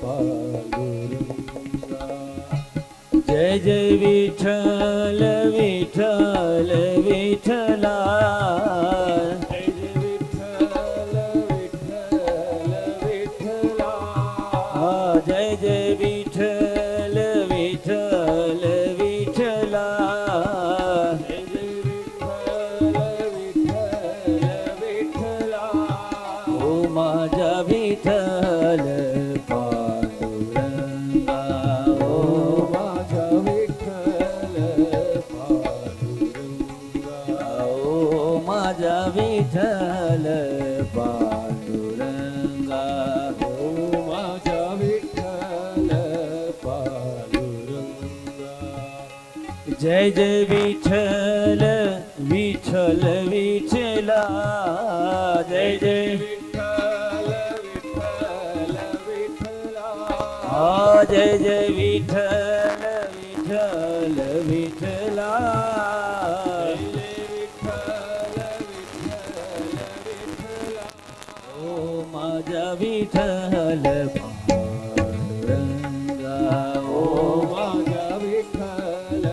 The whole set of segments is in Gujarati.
पांडुरंगा जय जय विठ्ठल विठ्ठल विठ्ठला जय जय विठ्ठल विठ्ठल विठ्ठला जय जय विठ्ठल विठ्ठल विठ्ठला जय जय विठ्ठल विठ्ठल विठ्ठला ओ माझा विठ्ठल पांडुरंगा ओ माझा विठ्ठल पांडुरंगा ओ माझा विठ्ठल पांडुरंगा ओ माझा विठ्ठल पांडुरंगा जय जय विठ्ठल विठ्ठल विठ्ठला जय जय विठ्ठल विठ्ठल विठ्ठला जय जय विठ्ठल विठ्ठल विठ्ठला जय विठ्ठल विठ्ठल विठ्ठला ओ माझा विठ्ठल पांडुरंगा ओ माझा विठ्ठल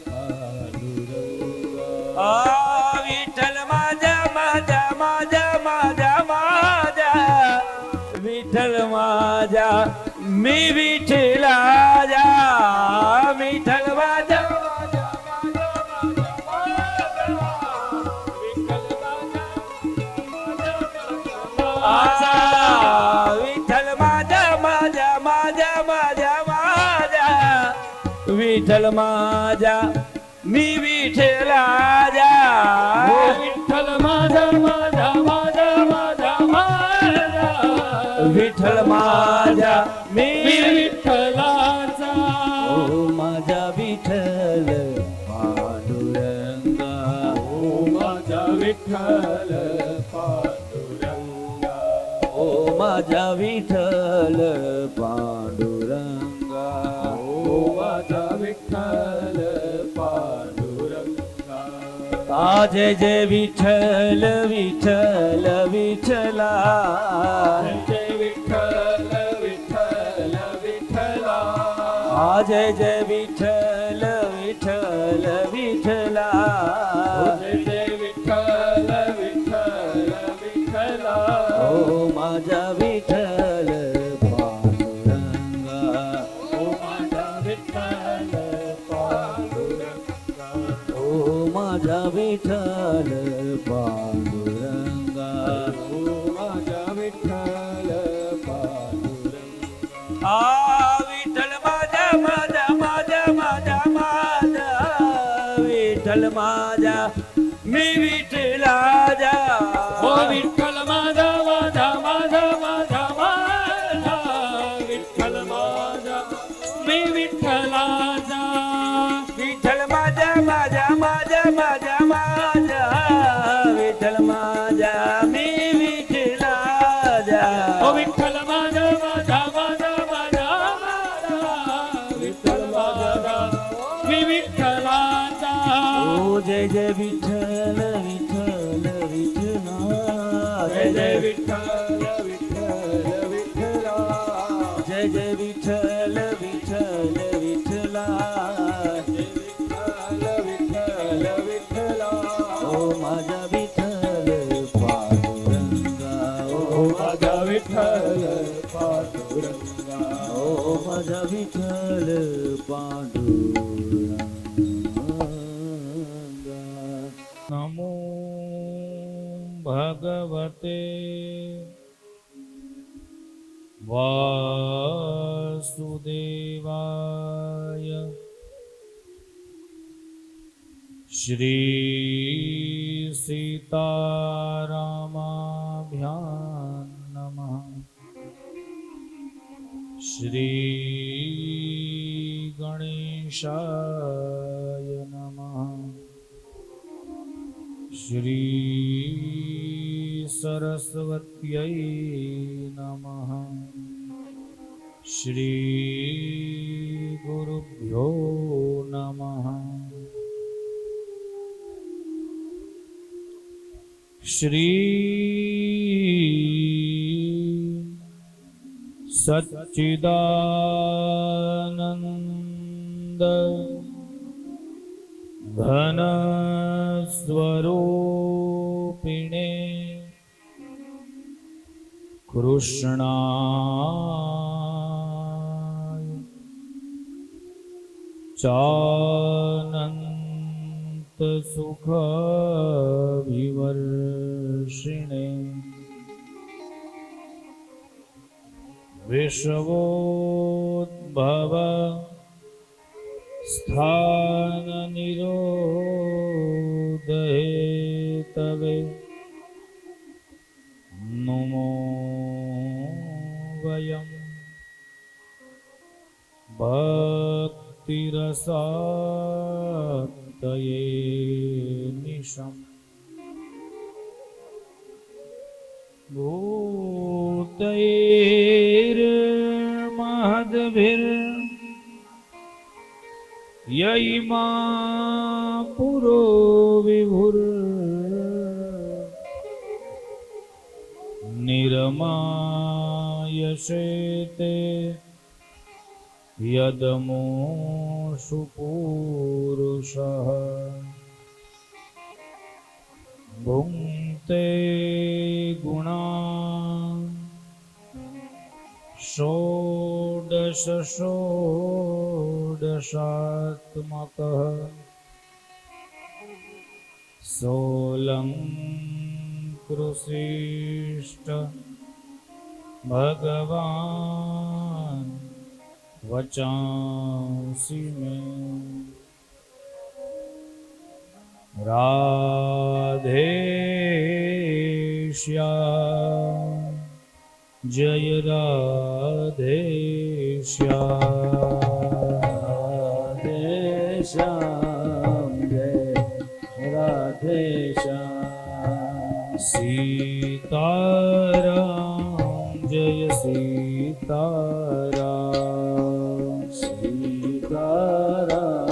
पांडुरंगा विठ्ठल माझा माझा माझा माझा माझा विठ्ठल माझा मी विठ्ठलाजा विठ्ठल माझा विठ्ठल माझा माझा माझा माझा माझा विठ्ठल माझा मी विठ्ठलाजा विठ्ठल माझा माझा माझा माझा माझा विठ्ठल माझा मी विठ्ठलाचा ओ माझा विठ्ठल पांडुरंगा ओ माझा विठ्ठल पांडुरंगा ओ माझा विठ्ठल पांडुरंगा ओ माझा विठ्ठल पांडुरंगा जय जय विठ्ठल विठ्ठल विठ्ठला जय विठ्ठल विठ्ठल विठ्ठला जय जय विठ्ठल विठ्ठल विठ्ठला जय जय विठ्ठल विठ्ठल विठ्ठला ओ माझा विठ्ठल पांडुरंगा ओ माझा विठ्ठल पांडुरंगा ओ माझा विठ्ठल पांडुरंगा ओ माझा विठ्ठल पांडुरंगा विठ्ठल माझा माझा माझा माझा माझा विठ्ठल माझा मी विठ्ठलाजा ओ विठ्ठल माझा माझा माझा माझा माझा विठ्ठल माझा मी विठ्ठलाचा विठ्ठल माझा माझा माझा माझा माझा विठ्ठल माझा मी विठ्ठलाजा ओ विठ्ठल माझा माझा माझा माझा माझा विठ्ठल माझा मी विठ्ठलाचा ओ जय जय विठ्ठल विठ्ठल विठ्ठला जय जय विठ्ठल विठ्ठल विठ्ठला जय जय विठ्ठल विठ्ठल विठ्ठला जय विठ्ठल विठ्ठल विठ्ठला ओ माझा विठ्ठल पांडुरंगा ओ माझा विठ्ठल पांडुरंगा ओ माझा विठ्ठल पांडुरंगा नमो भगवते वासुदेवाय श्री सीतारामाभ्यां नमः श्री गणेशाय नमः श्री सरस्वत्यै नमः श्री गुरुभ्यो नमः श्री સચ્ચિદાનંદ ઘન સ્વરૂપિણે કૃષ્ણાય ચાનંત સુખ વિવર્ષિણે વિશ્વોદ્ભવ સ્થાન નિરોધહેતવે નમો વયમ ભક્તિરસાતયે નિશમ ભૂતૈર્મહદ્ભિર યૈમા પુરો વિભુર નિરમાયશેતે યદમોષુ પુરુષઃ ભુંક્તે ગુણાન ષોડશ ષોડશાત્મકઃ સોલંકૃશિષ્ટ ભગવાન વચાંસि મે રાધેશ્યામ જય રાધેશ્યામ રાધેશ્યામ જય રાધેશ્યામ સીતારામ જય સીતારામ સીતારામ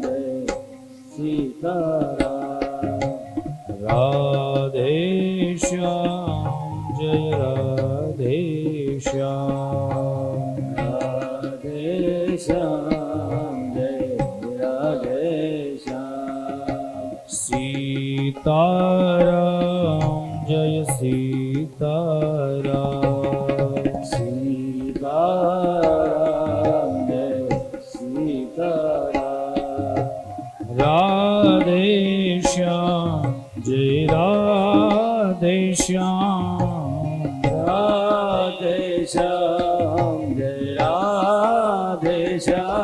જય સીતારામ રાધેશ્યામ જય રાધેશ્યામ રાધેશ્યામ જય રાધેશ્યામ સીતારામ જય સીતારામ સીતારામ જય સીતારામ રાધેશ્યામ જય રાધેશ્યામ રાધેશ્યામ જય રાધેશ્યામ સીતારામ જય સીતારામ સીતારામ જય સીતારામ રાધેશ્યામ જય રાધેશ્યામ રાધેશ્યામ જય રાધેશ્યામ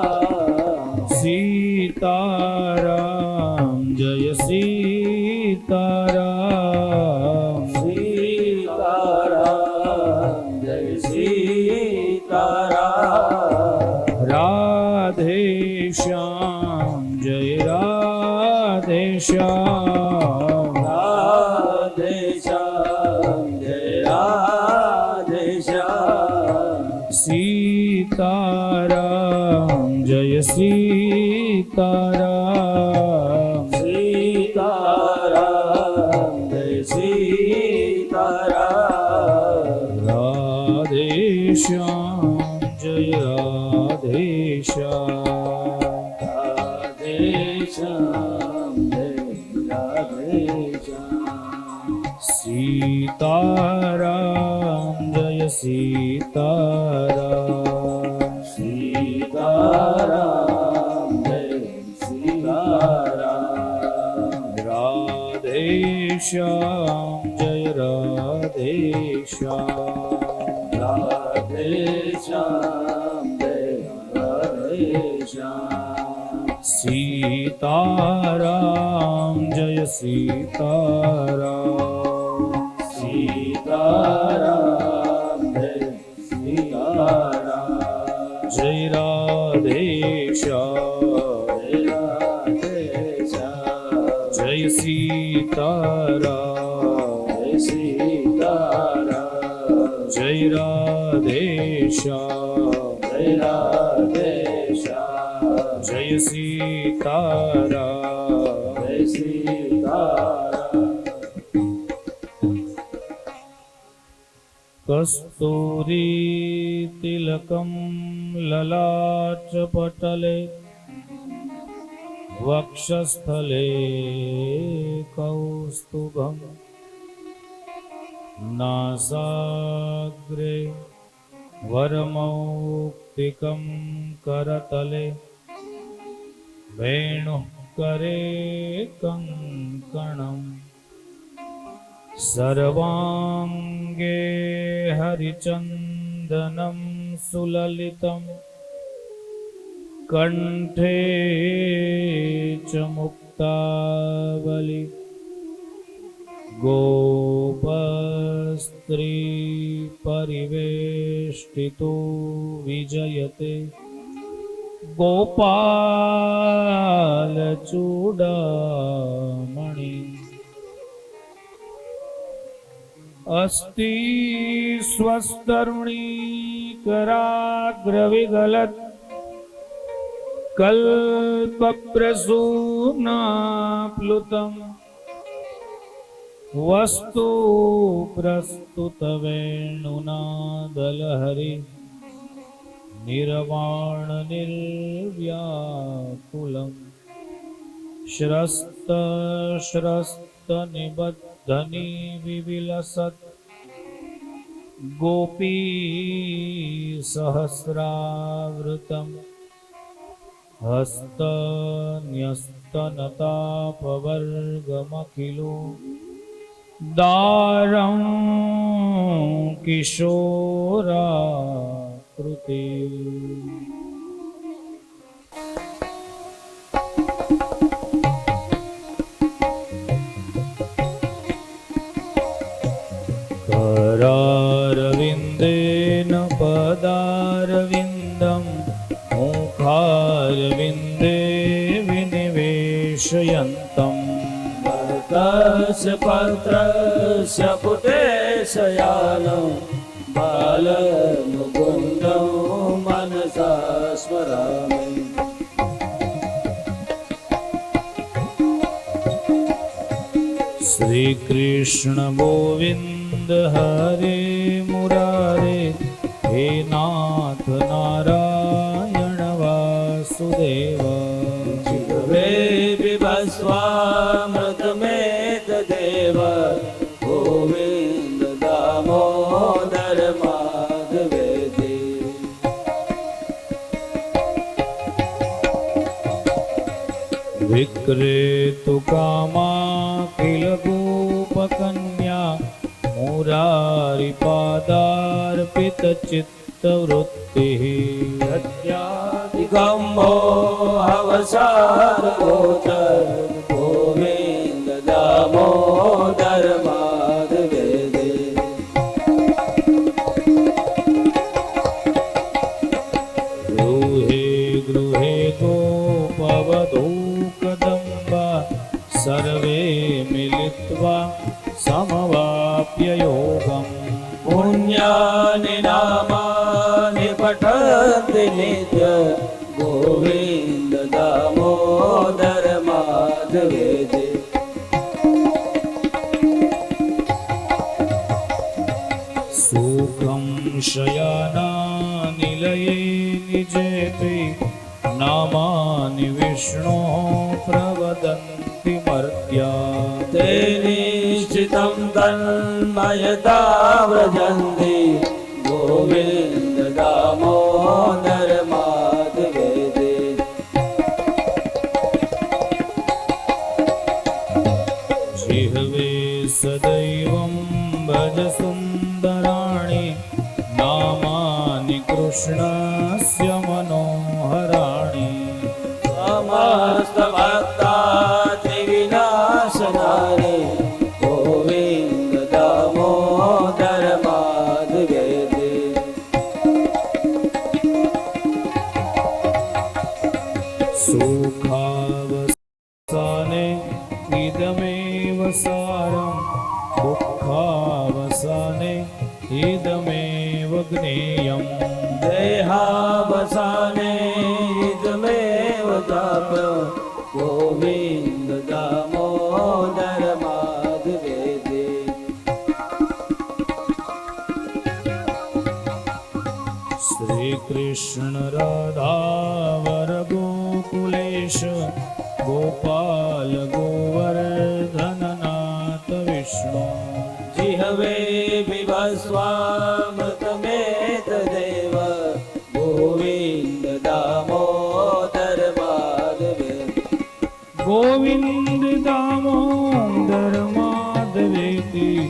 સીતારામ જય સીતારામ સીતારામ જય સીતારામ રાધેશ્યામ જય રાધેશ્યામ રાધેશ્યામ જય રાધેશ્યામ સીતારામ જય સીતારામ સીતારામ જય સીતારામ રાધેશ્યામ જય રાધેશ્યામ રાધેશ્યામ જય રાધેશ્યામ સીતારામ જય સીતારામ સીતારામ જય સીતારામ જય રાધેશ્યામ જય રાધેશ્યામ જય સીતારામ જય સીતારામ જય રાધેશ્યામ જય રાધેશ્યામ જય સીતારામ જય સીતારામ कस्तूरीतिलकं ललाटपटले वक्षस्थले कौस्तुभं नासाग्रे वरमौक्तिकं करतले वेणुः करे कङ्कणम् सर्वाङ्गे हरिचन्दनं सुललितं कण्ठे च मुक्तावली गोपस्त्री परिवेष्टितो विजयते गोपालचूडामणि अस्ति स्वस्तरुणी कराग्रविगलत् कल्पप्रसूनाप्लुतं वस्तु प्रस्तुतवेणुनादलहरि निर्वाणनिर्व्याकुलं श्रस्तनिबद्धनि विविलसत् गोपी सहस्रावृतं हस्तन्यस्तनतापवर्गमखिलो दारं किशोराकृति करारविन्देन पदारविन्दं मुखारविन्दे विनिवेशयन्तम् तस्य पत्रस्य पुटेशयानं बालमुकुन्दं मनसा स्मरामि श्रीकृष्ण गोविन्द हरे मुरारे हे नाथ नारायण वासुदेव जिह्वे बिभस्वामृतमेतदेव गोविन्द दामोदर माधवेति विक्रेतु कामा किल गोपकन्या मुरारिपादार्पितचित्तवृत्तिः सत्यादिगम्भो अवसारगोचर गोविन्द दामोदर माधवेति गृहे गृहे गोपवधूकदम्बा सर्वे मिलित्वा समवाप्य योगम् पुण्यानि नामानि पठन्ति नित्य गोविन्द दामोदर माधवेति सुखं शयनानिलये निजेति नामानि विष्णोः प्रवदन्ति मर्त्या ते निश्चितं तन्मयता व्रजन्ति गोविन्द दामोदर माधवेति जिह्वे सदैवं भज सुन्दराणि नामानि कृष्णस्य मनोहराणि समस्तभक्तात्रिविनाशनानि गोविन्द दामोदर माधवेति सुखावसाने इदमेव सारं दुःखावसाने इदमेव ज्ञेयम् देहावसाने इदमेव ताप गोविन्द दामोदर माधवेति શ્રી કૃષ્ણ રાધાવર ગોકુલેશ ગોપાલ ગોવર્ધનનાથ વિષ્ણુ જીહવે વિભસ્વામૃતમેત દેવ ગોવિંદ દામોદર માધવે ગોવિંદ દામોદર માધવેતી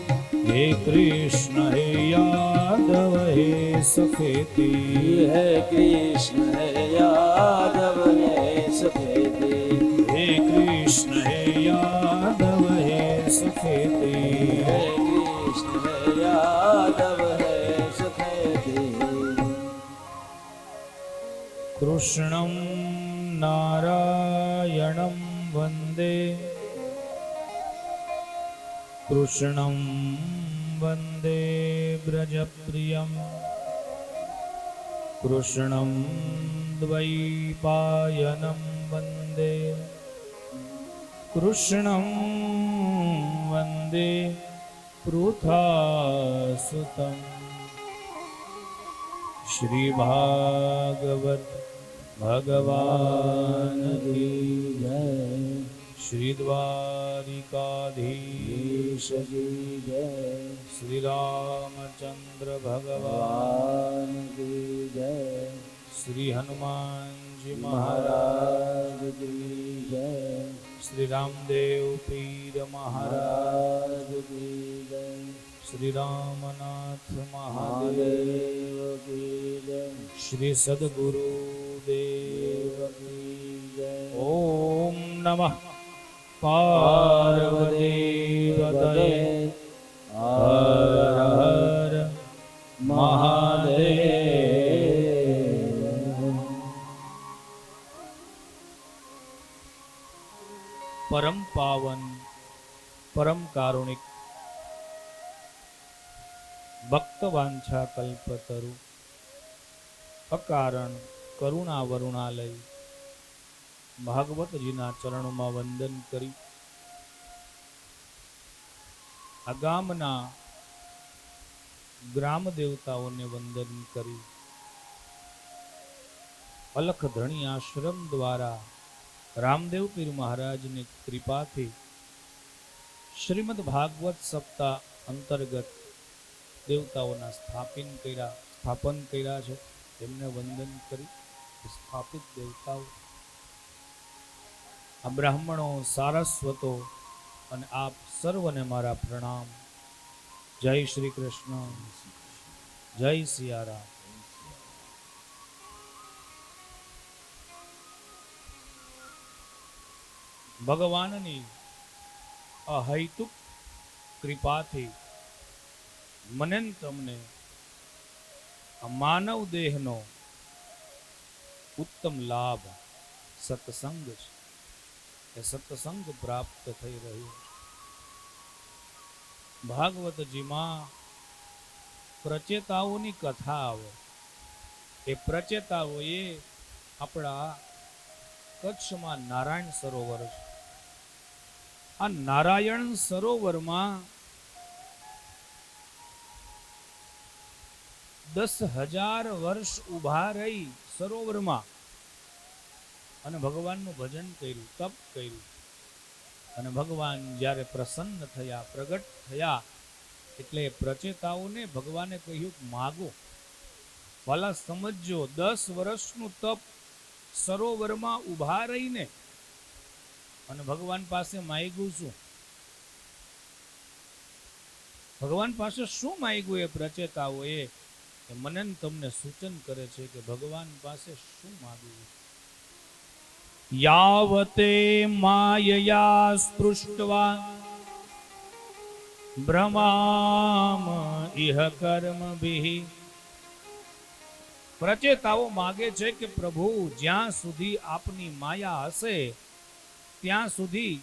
હે કૃષ્ણ હે યાદવ હે સખેતી હે કૃષ્ણ હે યાદવ હે સખેતી હે કૃષ્ણ હે યાદવ હે સખેતી હે કૃષ્ણ હે યાદવ હે સખેતી કૃષ્ણં નારાયણં વંદે કૃષ્ણં વંદે વ્રજપ્રિયં કૃષ્ણં દ્વૈપાયनं વંદે કૃષ્ણં વંદે પૃથાસુતં શ્રી ભાગવત ભગવાન કી જય શ્રી દ્વારિકાધીશ જી જય શ્રી રામચંદ્ર ભગવાન ભગવાન કી જય શ્રી હનુમાનજી મહારાજ મહારાજ કી જય શ્રી રામદેવ પીર મહારાજ મહારાજ કી જય શ્રી રામનાથ મહાદેવ મહાદેવ કી જય શ્રી સદગુરુ દેવ કી જય ઓમ નમઃ પાર્વતી પતયે હર હર મહાદેવ. પરમ પાવન પરમ કારુણિક ભક્ત વાંછા કલ્પતરુ અકારણ કરુણા વરુણાલય ભાગવતજીના ચરણોમાં વંદન કરી આ ગામના ગ્રામ દેવતાઓને વંદન કરી અલખ ધણી આશ્રમ દ્વારા રામદેવ પીર મહારાજની કૃપાથી શ્રીમદ ભાગવત સપ્તાહ અંતર્ગત દેવતાઓના સ્થાપન કર્યા છે. તેમને વંદન કરી સ્થાપિત દેવતાઓ આ બ્રાહ્મણો સારસ્વતો અને આપ સર્વને મારા પ્રણામ. જય શ્રી કૃષ્ણ, જય સિયારામ. ભગવાનની અહૈતુક કૃપાથી મને ને તમને આ માનવ દેહનો ઉત્તમ લાભ સત્સંગ છે. એ સત્સંગ પ્રાપ્ત થઈ રહ્યો છે. ભાગવતજીમાં પ્રચેતાઓની કથા આવે. એ પ્રચેતાઓએ આપણા કચ્છમાં નારાયણ સરોવર છે. આ નારાયણ સરોવરમાં 10,000 વર્ષ ઊભા રહી સરોવરમાં અને ભગવાનનું ભજન કર્યું, તપ કર્યું. અને ભગવાન જ્યારે પ્રસન્ન થયા, પ્રગટ થયા, એટલે પ્રચેતાઓને ભગવાને કહ્યું માગો. વાલા સમજો, 10 વર્ષનું તપ સરોવરમાં ઊભા રહીને અને ભગવાન પાસે માંગ્યું શું? ભગવાન પાસે શું માંગ્યું? એ પ્રચેતાઓએ મને તમને સૂચન કરે છે કે ભગવાન પાસે શું માંગવું. યાવતે માયયા સ્પૃષ્ટવા ભ્રમામ ઇહ કર્મભિઃ. પ્રચેતાઓ માગે છે કે પ્રભુ, જ્યાં સુધી આપની માયા હશે ત્યાં સુધી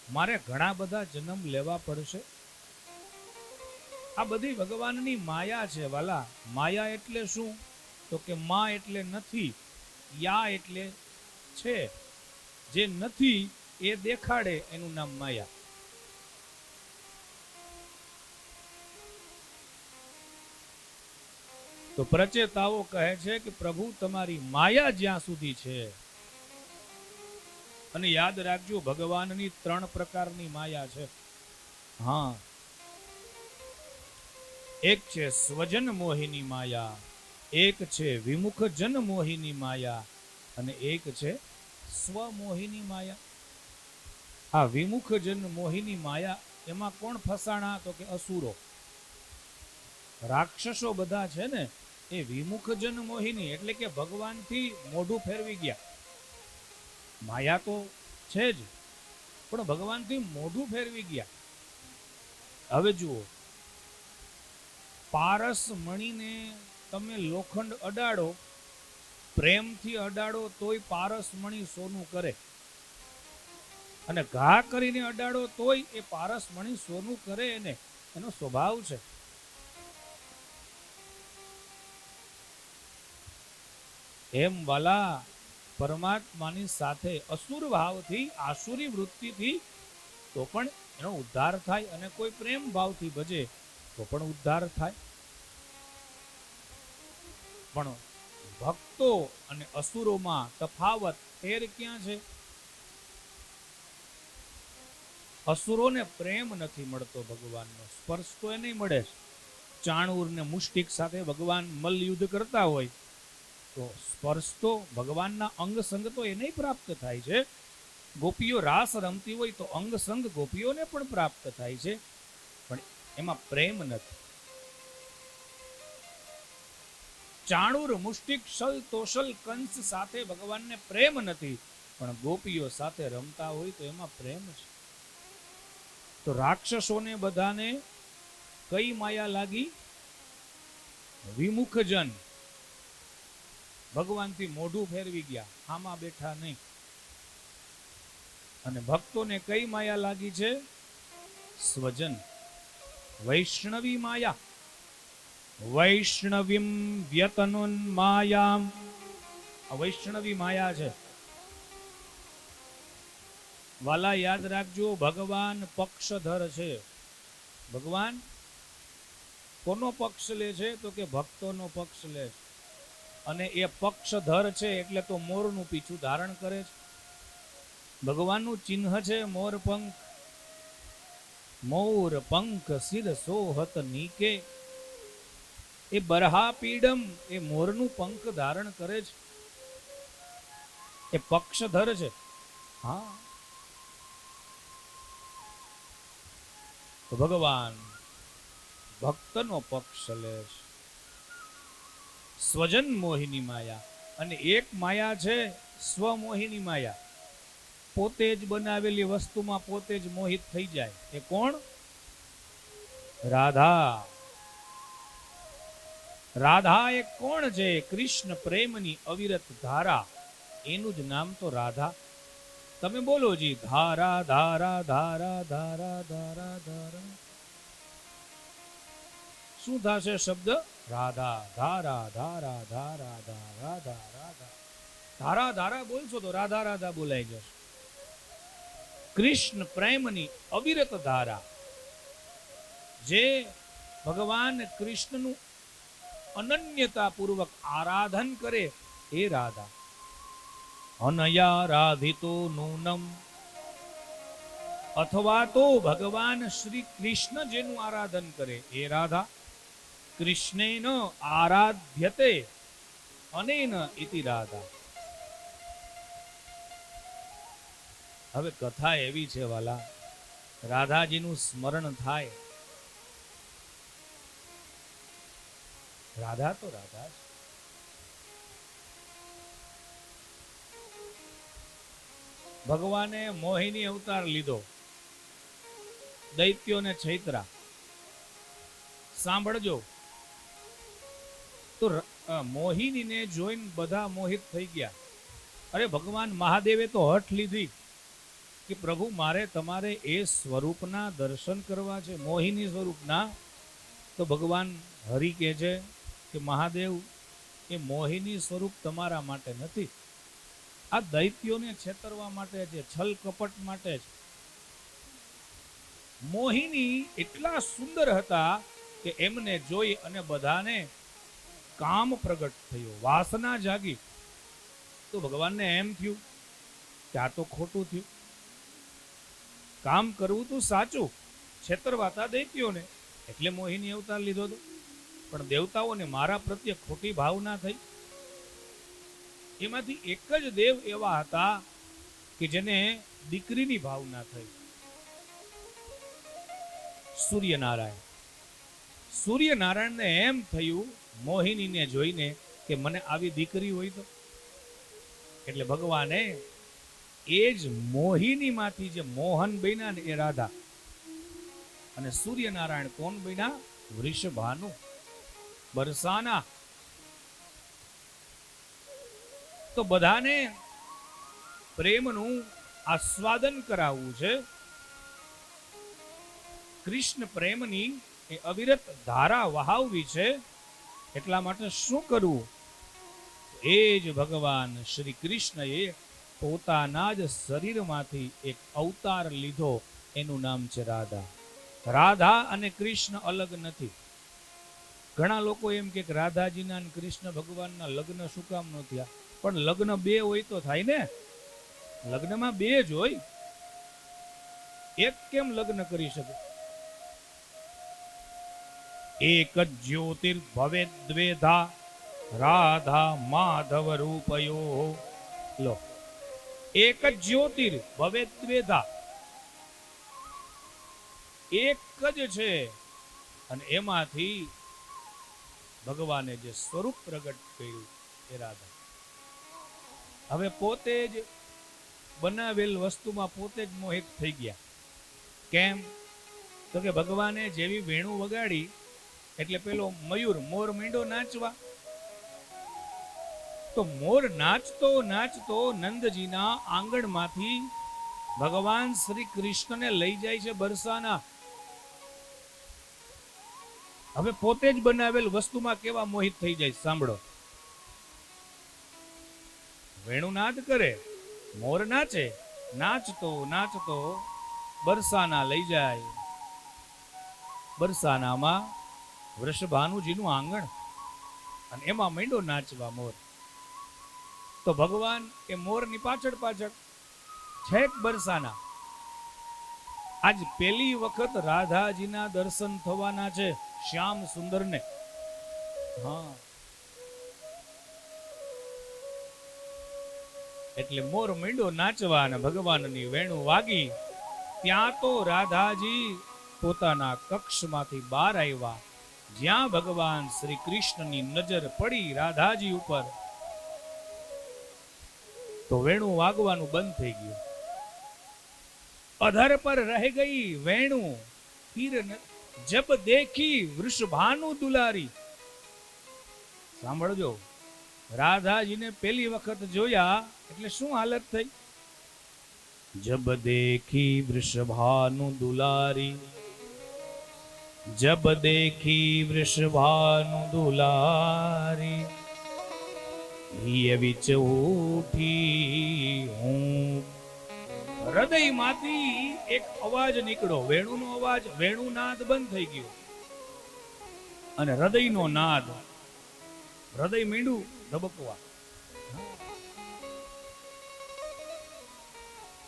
મારે ઘણા બધા જન્મ લેવા પડશે. આ બધી ભગવાનની માયા છે વાલા. માયા એટલે શું? તો કે મા એટલે નથી, યા એટલે છે. જે નથી એ દેખાડે એનું નામ માયા. તો પ્રચેતાઓ કહે છે કે પ્રભુ તમારી માયા જ્યાં સુધી છે, અને યાદ રાખજો ભગવાનની 3 પ્રકારની માયા છે. હા, એક છે સ્વજન મોહિની માયા, એક છે વિમુખ જન મોહિની માયા, અને એક છે સ્વમોહિની માયા. આ વિમુખ જન મોહિની માયા એમાં કોણ ફસાણા? તો કે અસુરો, રાક્ષસો બધા છે ને એ વિમુખ જન મોહિની એટલે કે ભગવાનથી મોઢું ફેરવી ગયા. માયા તો છે જ, પણ ભગવાનથી મોઢું ફેરવી ગયા. હવે જુઓ, પારસ મણીને તમે લોખંડ અડાડો, પ્રેમથી અડાડો તોય પારસ મણી સોનું કરે, અને ઘા કરીને અડાડો તોય એ પારસ મણી સોનું કરે. એને એનો સ્વભાવ છે. એમ વાલા, પરમાત્માની સાથે અસુર ભાવથી, આસુરી વૃત્તિથી તો પણ એનો ઉદ્ધાર થાય, અને કોઈ પ્રેમ ભાવથી ભજે તો પણ ઉદ્ધાર થાય. પણ ભક્તો અને અસુરોમાં તફાવત, ફેર ક્યાં છે? અસુરોને પ્રેમ નથી મળતો ભગવાનનો, સ્પર્શ તો એને મળે છે. ચાણૂર ને મુષ્ટિક સાથે ભગવાન મલ્લયુદ્ધ કરતા હોય તો સ્પર્શ તો ભગવાનના અંગ સંગ તો એને પ્રાપ્ત થાય છે. ગોપીઓ રાસ રમતી હોય તો અંગ સંગ ગોપીઓને પણ પ્રાપ્ત થાય છે, પણ એમાં પ્રેમ નથી. ચાણૂર મુષ્ટિક શલ તોષલ કંસ સાથે ભગવાનને પ્રેમ નથી, પણ ગોપીઓ સાથે રમતા હોય તો એમાં પ્રેમ છે. તો રાક્ષસોને બધાને કઈ માયા લાગી? વિમુખ જન, ભગવાનથી મોઢું ફેરવી ગયા, આમાં બેઠા નહીં. અને ભક્તોને કઈ માયા લાગી છે? સ્વજન, વૈષ્ણવી માયા. વૈષ્ણવીમ વ્યતનુન માયામ, આ વૈષ્ણવી માયા છે. વાલા યાદ રાખજો, ભગવાન પક્ષધર છે. ભગવાન કોનો પક્ષ લે છે? તો કે ભક્તોનો પક્ષ લે છે. અને એ પક્ષધર છે એટલે તો મોરનું પીછું ધારણ કરે છે. ભગવાનનું ચિહ્ન છે મોર પંખ. મોર પંખ સિર સોહત નીકે, એ બરહા પીડમ, એ મોરનું પંખ ધારણ કરે છે. એ પક્ષધર છે. હા, તો ભગવાન ભક્તનો પક્ષ લે છે. સ્વજન મોહિની માયા, અને એક માયા છે સ્વમોહિની માયા. પોતે જ બનાવેલી વસ્તુમાં પોતે જ મોહિત થઈ જાય. એ કોણ? રાધા. રાધા એ કોણ છે? કૃષ્ણ પ્રેમની અવિરત ધારા, એનું જ નામ તો રાધા. તમે બોલો જી, ધારા ધારા ધારા ધારા ધારા ધારા. શું થશે શબ્દ? રાધા. ધારા ધારા ધારા ધારા ધારા. ધારા ધારા બોલશો તો રાધા રાધા બોલાઈ જશે. કૃષ્ણ પ્રેમની અવિરત ધારા, જે ભગવાન કૃષ્ણનું અનન્યતા પૂર્વક આરાધન કરે એ રાધા. અનયા રાધિતો નૂનમ, અથવા તો ભગવાન શ્રી કૃષ્ણ જેનું આરાધન કરે એ રાધા. કૃષ્ણેન આરાધ્યતે અનેન ઇતિ રાધા. હવે કથા એવી છે વાલા, રાધાજીનું સ્મરણ થાય. રાધા તો રાધા છે. ભગવાને મોહિની અવતાર લીધો, દૈત્યોને છૈતરા. સાંભળજો, તો મોહિનીને જોઈને બધા મોહિત થઈ ગયા. અરે ભગવાન મહાદેવે તો હઠ લીધી કે પ્રભુ મારે તમારે એ સ્વરૂપના દર્શન કરવા છે, મોહિની સ્વરૂપના. તો ભગવાન હરિ કહે છે કે મહાદેવ, એ મોહિની સ્વરૂપ તમારા માટે નથી, આ દૈત્યોને છેતરવા માટે છે, છલ કપટ માટે છે. મોહિની એટલા સુંદર હતા કે એમને જોઈ અને બધાને કામ પ્રગટ થયો, વાસના જાગી. તો ભગવાનને એમ થયું કે આ તો ખોટું થયું, કામ કરવું તો સાચું, છેતરવાતા દૈત્યોને, એટલે મોહિની અવતાર લીધો હતો. પણ દેવતાઓને મારા પ્રત્યે ખોટી ભાવના થઈ. એમાંથી એક જ દેવ એવા હતા કે જેને દીકરીની ભાવના થઈ, સૂર્યનારાયણ. સૂર્યનારાયણને એમ થયું મોહિનીને જોઈને કે મને આવી દીકરી હોય તો. એટલે ભગવાને એ જ મોહિનીમાંથી જે મોહન બન્યા ને એ રાધા, અને સૂર્યનારાયણ કોણ બન્યા? વૃષભાનુ, બરસાના. તો બધાને પ્રેમનું આસ્વાદન કરાવવું છે. કૃષ્ણ પ્રેમની એ અવિરત ધારા વહાવવી છે. એટલા માટે શું કરવું? એ જ ભગવાન શ્રી કૃષ્ણએ પોતાના જ શરીરમાંથી એક અવતાર લીધો, એનું નામ છે રાધા. રાધા અને કૃષ્ણ અલગ નથી. ઘણા લોકો એમ કે રાધાજીના અને કૃષ્ણ ભગવાનના લગ્ન શું કામ ન થયા? પણ લગ્ન બે હોય તો થાય ને. લગ્નમાં બે જ હોય, એક કેમ લગ્ન કરી શકે? એક જ જ્યોતિર ભવે દ્વેધા, રાધા માધવ રૂપયો. લો, એક જ જ્યોતિર ભવે દ્વેધા, એક જ છે. અને એમાંથી ભગવાને જે સ્વરૂપ પ્રગટ કર્યું એ રાધા. હવે પોતે જ બનાવેલ વસ્તુમાં પોતે જ મોહિત થઈ ગયા. કેમ? તો કે ભગવાને જેવી વેણુ વગાડી એટલે પેલો મયુર, મોર માંડ્યો નાચવા. તો મોર નાચતો નાચતો નંદજીના આંગણમાંથી ભગવાન શ્રી કૃષ્ણને લઈ જાય છે બરસાના. હવે પોતે જ બનાવેલ વસ્તુમાં કેવા મોહિત થઈ જાય, સાંભળો. વેણુનાદ કરે, મોર નાચે, નાચતો નાચતો બરસાના લઈ જાય. બરસાનામાં વૃષભાનુજીનું આંગણ, અને એમાં માંડ્યો નાચવા મોર. તો ભગવાન એ મોરની પાછળ પાછળ છેક બરસાના. આજ પહેલી વખત રાધાજીના દર્શન થવાના છે શ્યામ સુંદરને. હા, એટલે મોર માંડ્યો નાચવા અને ભગવાનની વેણુ વાગી. ત્યાં તો રાધાજી પોતાના કક્ષમાંથી બહાર આવ્યા. જ્યાં ભગવાન શ્રી કૃષ્ણની નજર પડી રાધાજી ઉપર, તો વેણુ વાગવાનું બંધ થઈ ગયું. અધર પર રહી ગઈ વેણુ, ફિર જબ દેખી વૃષભાનુ દુલારી. સાંભળજો, રાધાજીને પહેલી વખત જોયા એટલે શું હાલત થઈ? જબ દેખી વૃષભાનુ દુલારી, જબ દેખી વૃષભાનુ દુલારી, હિય વિચ ઉઠી હું. હૃદયમાંથી એક અવાજ નીકળ્યો, વેણુનો અવાજ. વેણુનાદ બંધ થઈ ગયો અને હૃદયનો નાદ. હૃદય મીંડું ધબકવા.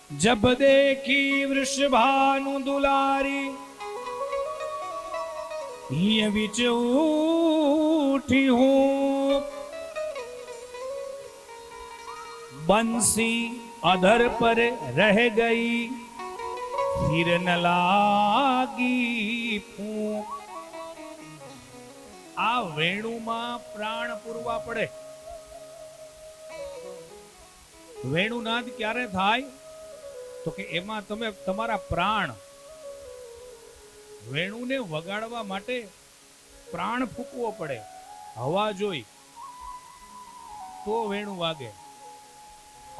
જબ દેખી વૃષભાનુ દુલારી, હિય વિચ ઉઠી હું. બંસી અધર પર રહ ગઈ, ફિર ન લાગી ફૂંક. આ વેણુમાં પ્રાણ પૂરવા પડે. વેણુનાદ ક્યારે થાય? તો કે એમાં તમે તમારા પ્રાણ, વેણુને વગાડવા માટે પ્રાણ ફૂંકવો પડે. હવા જોઈ તો વેણુ વાગે.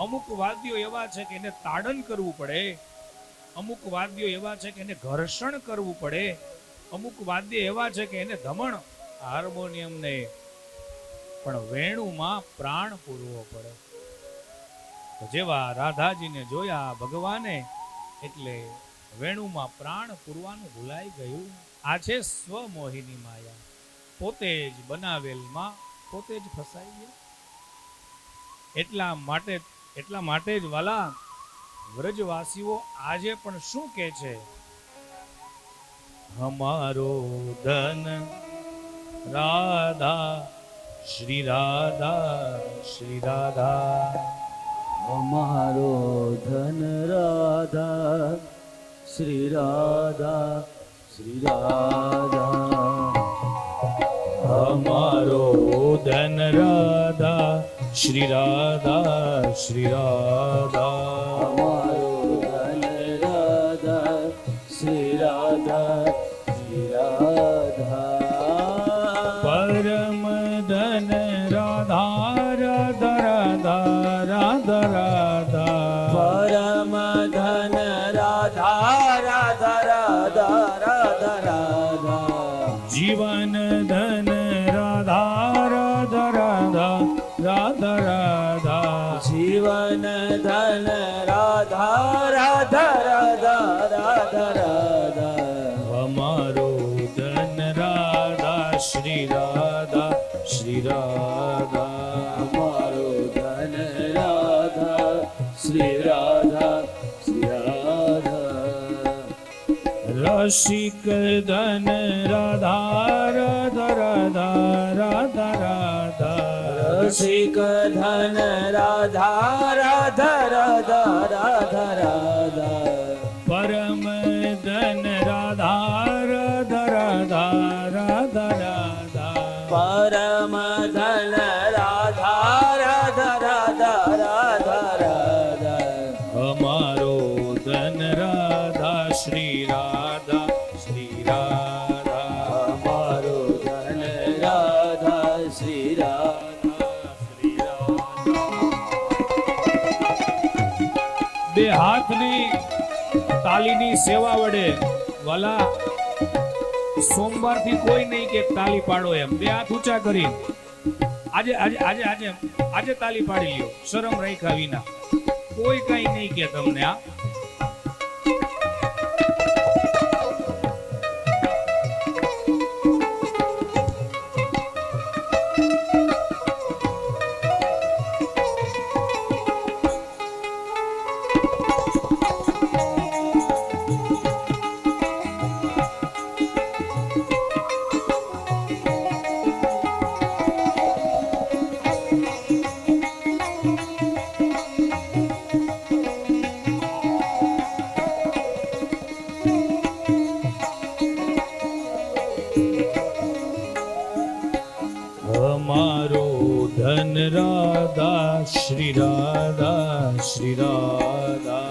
અમુક વાદ્યો એવા છે કે એને તાડન કરવું પડે, અમુક વાદ્યો એવા છે કે એને ઘર્ષણ કરવું પડે, અમુક વાદ્ય એવા છે કે એને ધમણ, હાર્મોનિયમ ને. પણ વેણુમાં પ્રાણ પૂરવો પડે. જેવા રાધાજીને જોયા ભગવાને, એટલે વેણુમાં પ્રાણ પૂરવાનું ભૂલાઈ ગયું. આ છે સ્વમોહિની માયા. પોતે જ બનાવેલમાં પોતે જ ફસાઈ ગયા. એટલા માટે જ વાલા વ્રજવાસીઓ આજે પણ શું કહે છે? હમારો ધન રાધા શ્રી રાધા શ્રી રાધા. અમારો ધન રાધા શ્રી રાધા શ્રી રાધા. હમારો ધન રાધા શ્રી રાધા શ્રી રાધા. અમારો ધન રાધા શ્રી રાધા શ્રી રાધા. પરમ ધન રાધા રાધા રાધા રાધા રાધા. પરમ ધન રાધા રાધા રાધા રાધા રાધા. જીવન ધન રાધા રાધા રાધા રાધા રાધા. જીવન ધન રાધા રાધા રાધા રાધા રાધા. અમારો ધન રાધા શ્રી રાધા શ્રી રાધા. અમારો ધન રાધા શ્રી રાધા શ્રી રાધા. રસિક ધન રાધા રાધા રાધા રાધા રાધા. રસિક ધન રાધા રાધા રાધા રાધા રાધા. પરમ ધન રાધા રાધા રાધા રાધા રાધા. પરમ ધન રાધા રાધા રાધા રાધા રાધા. અમારો ધન રાધા શ્રી રાધા શ્રી રાધા. અમારો ધન રાધા શ્રી રાધા શ્રી રાધા. બે હાથની તાલીની સેવા વડે વાલા સોમવારથી કોઈ નહીં કે તાલી પાડો એમ. બે હાથ ઊંચા કરી આજે આજે આજે આજે આજે તાલી પાડી લ્યો શરમ રાખ્યા વિના. કોઈ કઈ નહીં કે તમને. આ અમારો ધન રાધા શ્રી રાધા શ્રી રાધા.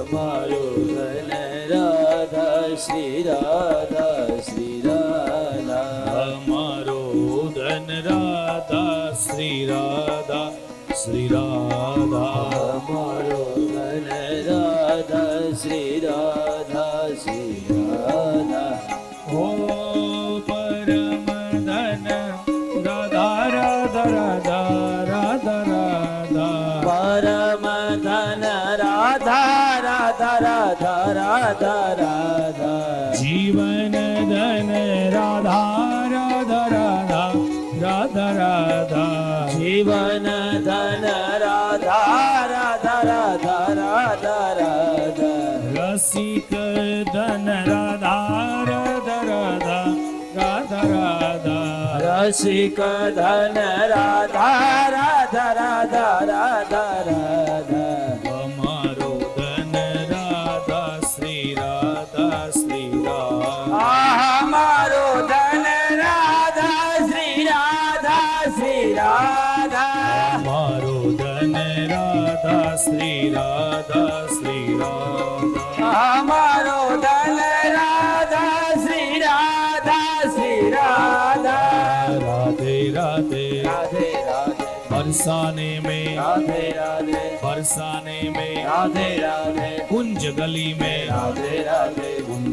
અમારો ધન રાધા શ્રી રાધા શ્રી રાધા. અમારો ધન રાધા શ્રી રાધા શ્રી રાધા. અમારો ધન રાધા શ્રી રાધા શ્રી રાધા. ઓ પરમ ધન રાધા રાધા રાધા રાધા રાધા. પરમ ધન રાધા રાધા રાધા રાધા રાધા. જીવન ધન રાધા રાધા રાધા રાધા રાધા. જીવન ધન રાધા રાધા રાધા રાધા રાધા. રસિક ધન રાધા રાધા રાધા રાધા રાધા. રસિક ધન રાધા રાધા રાધા રાધા રાધા. અમારો ધન રાધા શ્રી રાધા શ્રી રાધા. અમારો ધન રાધા શ્રી રાધા શ્રી રાધા. અમારો ધન રાધા શ્રી રાધા શ્રી રાધા. અમારો ધન રાધા શ્રી રાધા શ્રી રાધા. રાધે રાધે રાધે રાધે बरसाने में राधे राधे बरसाने में राधे राधे कुंज गली में राधे राधे कुंज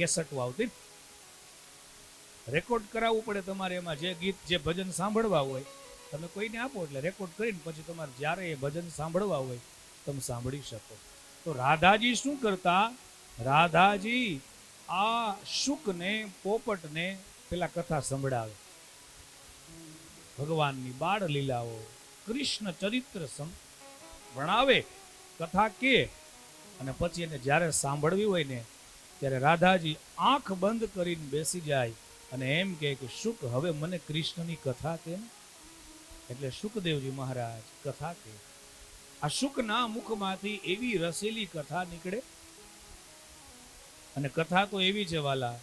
કેસેટો આવતી, રેકોર્ડ કરાવવું પડે તમારે. એમાં જે ગીત જે ભજન સાંભળવા હોય તમે કોઈને આપો એટલે રેકોર્ડ કરીને પછી તમારે જ્યારે એ ભજન સાંભળવા હોય તમે સાંભળી શકો. તો રાધાજી શું કરતા? રાધાજી આ શુકને પોપટને પેલા કથા સંભળાવે, ભગવાનની બાળ લીલાઓ કૃષ્ણ ચરિત્ર ભણાવે, કથા કે, અને પછી એને જ્યારે સાંભળવી હોય ને ત્યારે રાધાજી આંખ બંધ કરીને બેસી જાય અને એમ કહે કે શુક હવે મને કૃષ્ણની કથા કે. એટલે શુકદેવજી મહારાજ કથા કે. આ શુકના મુખમાંથી એવી રસેલી કથા નીકળે. અને કથા તો એવી છે વાલા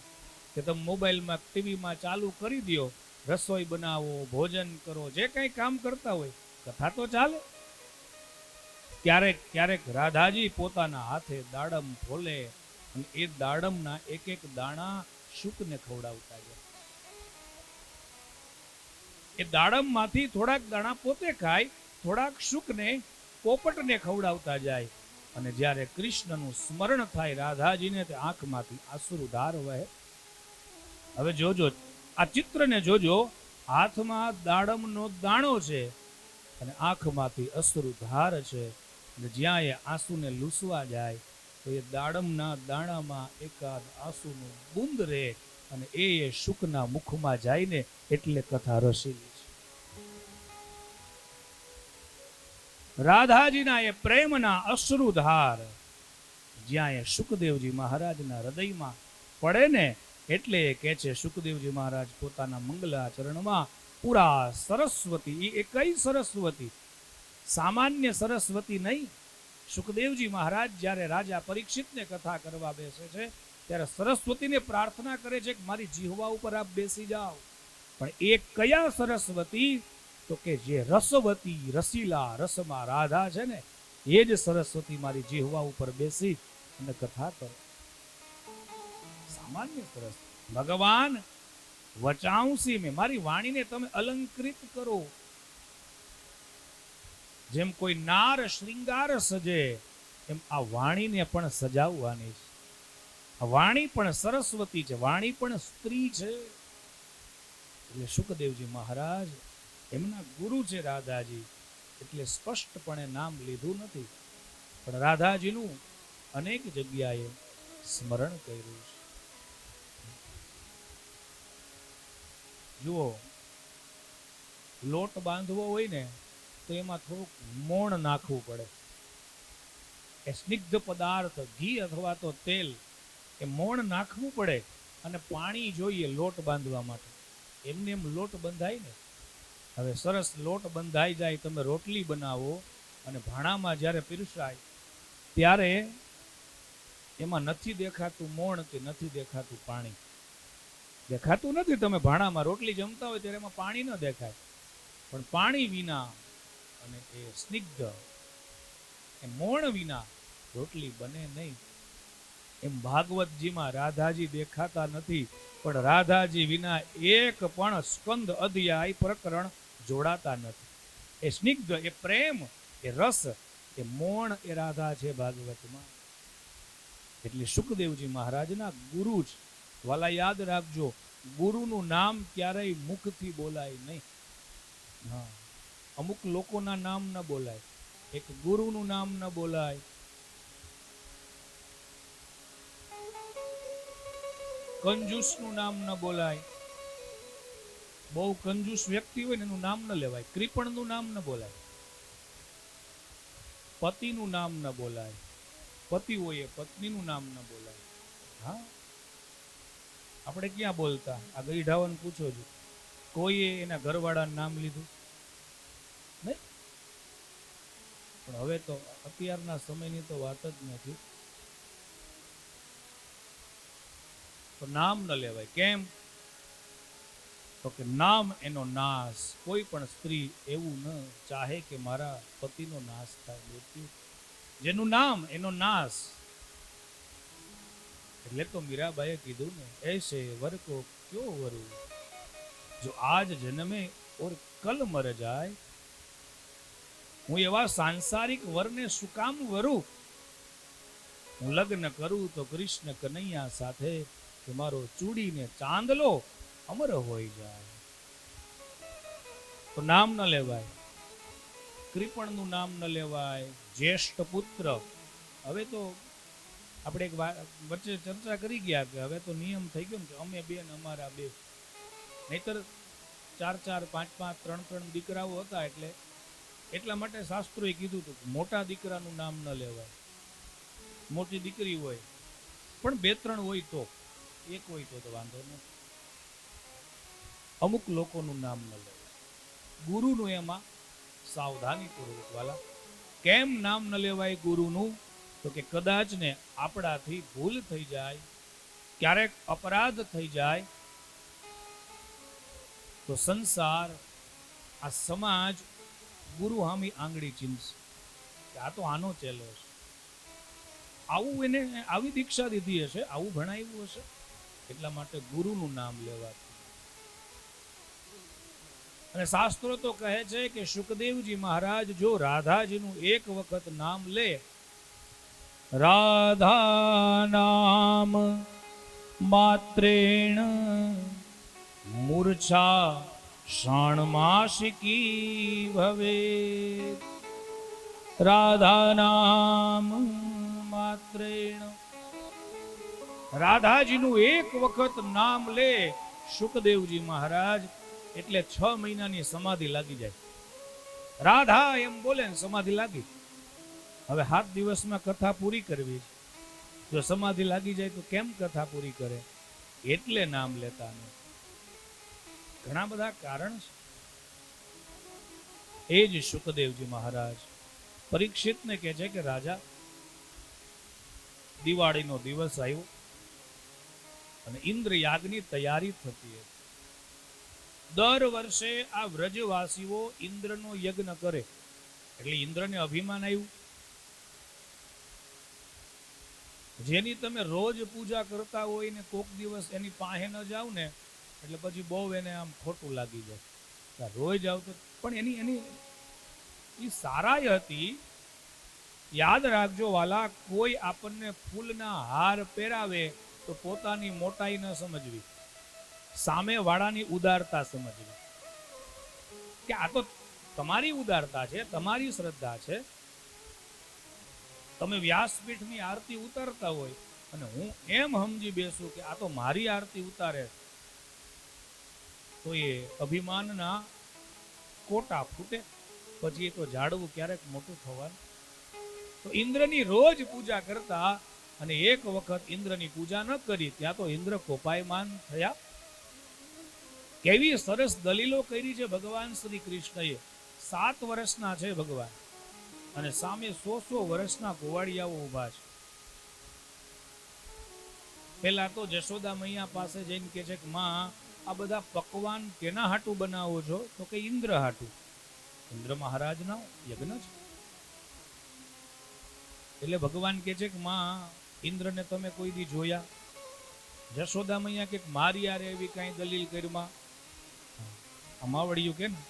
કે તમે મોબાઈલમાં ટીવીમાં ચાલુ કરી દો, રસોઈ બનાવો, ભોજન કરો, જે કંઈ કામ કરતા હોય કથા તો ચાલે. ક્યારેક ક્યારેક રાધાજી પોતાના હાથે દાડમ ફોલે અને એ દાડમના એક એક દાણા શુકને ખવડાવતા જાય. એ દાડમમાંથી થોડાક દાણા પોતે ખાય, થોડાક શુકને પોપટને ખવડાવતા જાય. અને જ્યારે કૃષ્ણનું સ્મરણ થાય રાધાજીને તે આંખમાંથી આંસુર ધાર વહે. હવે જોજો આ ચિત્રને જોજો, હાથમાં દાડમનો દાણો છે અને આંખમાંથી અશ્રુ ધાર છે. અને જ્યાં એ આંસુને લૂસવા જાય તો એ દાડમના દાણામાં એકાદ આંસુનું બુંદ રહે અને એ શુકના મુખમાં જાય ને એટલે કથા રસેલી છે. રાધાજીના એ પ્રેમના અશ્રુધાર જ્યાં એ શુકદેવજી મહારાજના હૃદયમાં પડે ને એટલે કે છે શુકદેવજી મહારાજ પોતાના મંગલાચરણમાં પૂરા સરસ્વતી, એ કઈ સરસ્વતી? સામાન્ય સરસ્વતી નહીં. શુકદેવજી મહારાજ જ્યારે રાજા પરીક્ષિતને કથા કરવા બેસે છે ત્યારે સરસ્વતીને પ્રાર્થના કરે છે કે મારી જીહવા ઉપર આપ બેસી જાઓ. પણ એ કયા સરસ્વતી? તો કે જે રસવતી, રસીલા, રસમાં રાધા છે ને એ જ સરસ્વતી મારી જીહવા ઉપર બેસી અને કથા કરો. સામાન્ય સરસ્વતી ભગવાન વચાંસી મેં, મારી વાણીને તમે અલંકૃત કરો. જેમ કોઈ નાર શ્રૃંગાર સજે એમ આ વાણીને પણ સજાવવાની છે. આ વાણી પણ સરસ્વતી છે, વાણી પણ સ્ત્રી છે. એટલે શુકદેવજી મહારાજ એમના ગુરુ છે રાધાજી, એટલે સ્પષ્ટપણે નામ લીધું નથી, પણ રાધાજીનું અનેક જગ્યાએ સ્મરણ કર્યું છે. જુઓ, લોટ બાંધવો હોય ને તો એમાં થોડુંક મોણ નાખવું પડે. એ સ્નિગ્ધ પદાર્થ, ઘી અથવા તો તેલ, એ મોણ નાખવું પડે અને પાણી જોઈએ લોટ બાંધવા માટે. એમને એમ લોટ બંધાય ને. હવે સરસ લોટ બંધાઈ જાય, તમે રોટલી બનાવો અને ભાણામાં જ્યારે પીરસાય ત્યારે એમાં નથી દેખાતું મોણ કે નથી દેખાતું પાણી. દેખાતું નથી. તમે ભાણામાં રોટલી જમતા હોય ત્યારે એમાં પાણી ન દેખાય, પણ પાણી વિના અને એ સ્નિગ્ધ એ મોણ વિના રોટલી બને નહીં. એમ ભાગવતજીમાં રાધાજી દેખાતા નથી, પણ રાધાજી વિના એક પણ સ્કંદ, અધ્યાય, પ્રકરણ જોડાતા નથી. એ સ્નિગ્ધ, એ પ્રેમ, એ રસ, એ મોણ, એ રાધા છે ભાગવતમાં. એટલે શુકદેવજી મહારાજના ગુરુ જ. વાલા યાદ રાખજો, ગુરુનું નામ ક્યારેય મુખથી બોલાય નહીં. હા, અમુક લોકોના નામ ન બોલાય, એક ગુરુનું નામ ન બોલાય. કંજૂસનું નામ ન બોલાય. બહુ કંજૂસ વ્યક્તિ હોય ને એનું નામ ન લેવાય. કૃપણનું નામ ન બોલાય. પતિનું નામ ન બોલાય. પતિ હોય પત્નીનું નામ ન બોલાય. હા, આપણે ક્યાં બોલતા? આ ગઈઢાવાને પૂછો છો, કોઈએ એના ઘરવાળાનું નામ લીધું નહીં? પણ હવે તો અત્યારના સમયની તો વાત જ નથી. તો નામ ન લેવાય. કેમ? તો કે નામ એનો નાશ. કોઈ પણ સ્ત્રી એવું ન ચાહે કે મારા પતિનો નાશ થાય. જેનું નામ એનો નાશ. એટલે તો મીરાબાઈએ કીધું ને, ऐसे वर को क्यों वरू, जो आज जन्मे और कल मर जाए. હું એવા સાંસારિક વરને શું કામ વરું? હું લગ્ન કરું તો કૃષ્ણ કનૈયા સાથે, કે મારો ચૂડીને ચાંદલો અમર હોય જાય. તો નામ ન લેવાય, કૃપણનું નામ ન લેવાય, જ્યેષ્ઠ પુત્ર. હવે તો આપણે એક વચ્ચે ચર્ચા કરી ગયા કે હવે તો નિયમ થઈ ગયો ને કે અમે બે ને અમારા બે, નહીતર 4-4, 5-5, 3-3 દીકરાઓ હતા. એટલા માટે શાસ્ત્રોએ કીધું હતું કે મોટા દીકરાનું નામ ન લેવાય. મોટી દીકરી હોય પણ 2-3 હોય તો, એક હોય તો વાંધો નથી. અમુક લોકોનું નામ ન લેવાય. ગુરુનું એમાં સાવધાની પૂર્વક વાલા. કેમ નામ ન લેવાય ગુરુનું? તો કે કદાચ ને આપણાથી ભૂલ થઈ જાય, ક્યારેક અપરાધ થઈ જાય તો સંસાર, આ સમાજ ગુરુ હામી આંગળી ચીંધશે કે આ તો આનો ચેલો છે. આવું એને આવી દીક્ષા દીધી હશે, આવું ભણાવ્યું હશે, એટલા માટે ગુરુનું નામ લેવાતું. અને શાસ્ત્રો તો કહે છે કે સુખદેવજી મહારાજ જો રાધાજીનું એક વખત નામ લે, રાધા નામ માત્રેણ મૂર્છા ષાણમાસિકી ભવે. રાધા નામ માત્રેણ, રાધાજીનું એક વખત નામ લે સુખદેવજી મહારાજ એટલે 6 મહિનાની સમાધિ લાગી જાય. રાધા એમ બોલે ને સમાધિ લાગી. હવે 7 દિવસમાં કથા પૂરી કરવી, જો સમાધિ લાગી જાય તો કેમ કથા પૂરી કરે? એટલે નામ લેતા નહીં. ઘણા બધા કારણ છે. એ જ સુખદેવજી મહારાજ પરીક્ષિતને કહે છે કે રાજા, દિવાળીનો દિવસ આવ્યો અને ઇન્દ્ર યાગની તૈયારી થતી હતી. દર વર્ષે આ વ્રજવાસીઓ ઇન્દ્રનો યજ્ઞ કરે એટલે ઇન્દ્રને અભિમાન આવ્યું. જેની તમે રોજ પૂજા કરતા હોય ને કોક દિવસ એની પાસે ન જાવ ને એટલે પછી બહુ એને આમ ખોટું લાગી જાય. રોજ આવતો પણ એની એ સારાઈ હતી. યાદ રાખજો વાલા, કોઈ આપણને ફૂલના હાર પહેરાવે તો પોતાની મોટાઈ ન સમજવી, સામે વાળાની ઉદારતા સમજવી કે આ તો તમારી ઉદારતા છે, તમારી શ્રદ્ધા છે. તમે વ્યાસપીઠની આરતી ઉતારતા હોય અને હું એમ સમજી બેસું કે આ તો મારી આરતી ઉતારે, તો એ અભિમાનના કોટા ફૂટે, પછી એ તો ઝાડવું ક્યારેક મોટું થવાનું. તો ઇન્દ્રની રોજ પૂજા કરતા અને એક વખત ઇન્દ્રની પૂજા ન કરી ત્યાં તો ઇન્દ્ર કોપાયમાન થયા. કેવી સરસ દલીલો કરી છે ભગવાન શ્રી કૃષ્ણએ. 7 વર્ષના છે ભગવાન અને સામે 100 વર્ષના ગોવાળિયાઓ ઉભા છે. પેલા તો જશોદા મૈયા પાસે જઈને કે છે કે માં, આ બધા પકવાન કેના હાટું બનાવો છો? તો કે ઇન્દ્ર હાટું. ઇન્દ્ર મહારાજના યજ્ઞ છે. એટલે ભગવાન કે છે કે માં, ઇન્દ્રને તમે કોઈ દી જોયા? જશોદા મૈયા કે મારી યાર એવી કઈ દલીલ કરીમાં અમાવડિયું કે ને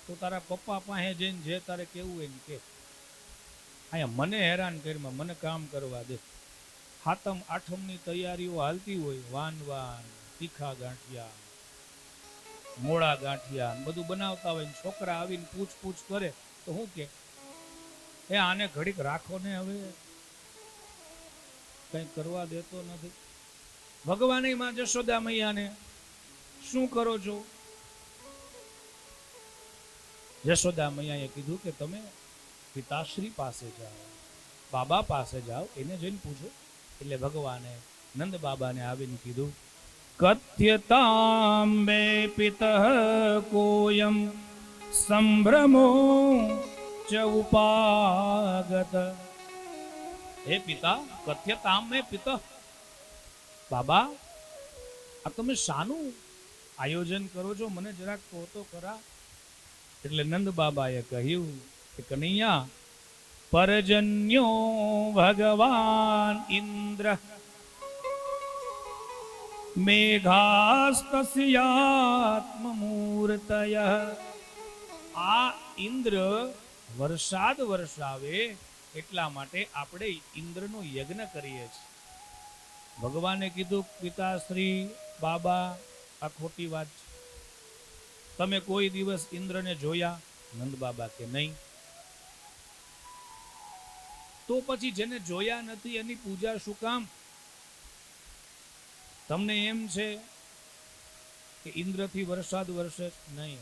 તો તારા પપ્પા પાસે જઈને જે તારે કેવું હોય ને કે, અહીંયા મને હેરાન કરીમાં, મને કામ કરવા દે. 7મ 8મની તૈયારીઓ હાલતી હોય, વાન તીખા ગાંઠિયા, મોળા ગાંઠિયા બધું બનાવતા હોય, છોકરા આવીને પૂછ કરે તો હું કે એ આને ઘડીક રાખો ને, હવે કઈ કરવા દેતો નથી. ભગવાને માં જશોદા મૈયાને શું કરો છો? જશોદા મૈયાએ કીધું કે તમે પિતાશ્રી પાસે જાઓ, બાબા પાસે જાઓ, એને જઈને પૂછો. એટલે ભગવાને નંદ બાબાને આવીને કીધું, કથ્યતાંબે પિતઃ કોયમ સંભ્રમો ચ ઉપાગત. હે પિતા, કથ્યતાંબે પિતઃ, બાબા આ તમે શાનું આયોજન કરો છો? મને જરાક કહો તો ખરા. એટલે નંદ બાબાએ કહ્યું કે કનૈયા, પરજન્યો ભગવાન ઇન્દ્ર મેઘાસ્તસ્યાત્મમૂર્તય. આ ઇન્દ્ર વરસાદ વરસાવે એટલા માટે આપણે ઇન્દ્રનો યજ્ઞ કરીએ છીએ. ભગવાને કીધું પિતાશ્રી બાબા આ ખોટી વાત છે. તમે કોઈ દિવસ ઇન્દ્રને જોયા? નંદ બાબા કે નહીં. તો પછી જેને જોયા નથી એની પૂજા શું કામ? તમને એમ છે કે ઇન્દ્રથી વરસાદ વરસે? નહીં,